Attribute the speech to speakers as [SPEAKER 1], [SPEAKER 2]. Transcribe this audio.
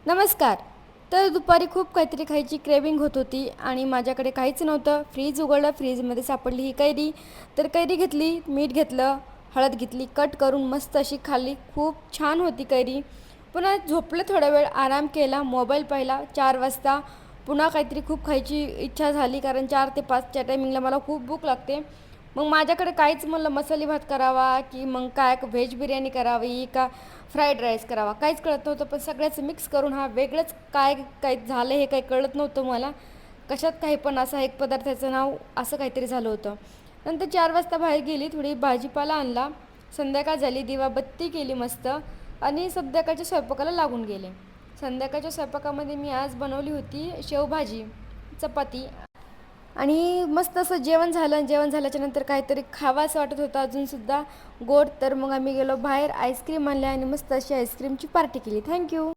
[SPEAKER 1] नमस्कार. तर दुपारी खूप काहीतरी खायची क्रेविंग होत होती आणि माझ्याकडे काहीच नव्हतं. फ्रीज उघडलं, फ्रीजमध्ये सापडली ही कैरी. तर कैरी घेतली, मीठ घेतलं, हळद घेतली, कट करून मस्त अशी खाल्ली. खूप छान होती कैरी. पुन्हा झोपलं, थोडा वेळ आराम केला, मोबाईल पाहिला. 4 वाजता पुन्हा काहीतरी खूप खायची इच्छा झाली, कारण 4 ते 5च्या टायमिंगला मला खूप भूक लागते. मग माझ्याकडे काहीच, म्हणलं मसाले भात करावा की मग काय व्हेज बिर्याणी करावी का फ्राईड राईस करावा, काहीच कळत नव्हतं. पण सगळ्याचं मिक्स करून हा वेगळंच काय काय झालं हे काही कळत नव्हतं मला. कशात काही पण असं एक पदार्थाचं नाव असं काहीतरी झालं होतं. नंतर 4 वाजता बाहेर गेली, थोडी भाजीपाला आणला. संध्याकाळ झाली, दिवाबत्ती केली मस्त आणि संध्याकाळच्या स्वयंपाकाला लागून गेले. संध्याकाळच्या स्वयंपाकामध्ये मी आज बनवली होती शेवभाजी, चपाती आणि मस्त असं जेवण झालं. जेवण झाल्याच्या नंतर काहीतरी खावं असं वाटत होतं अजूनसुद्धा गोड. तर मग आम्ही गेलो बाहेर, आईस्क्रीम आणल्या आणि मस्त अशी आईस्क्रीमची पार्टी केली. थँक्यू.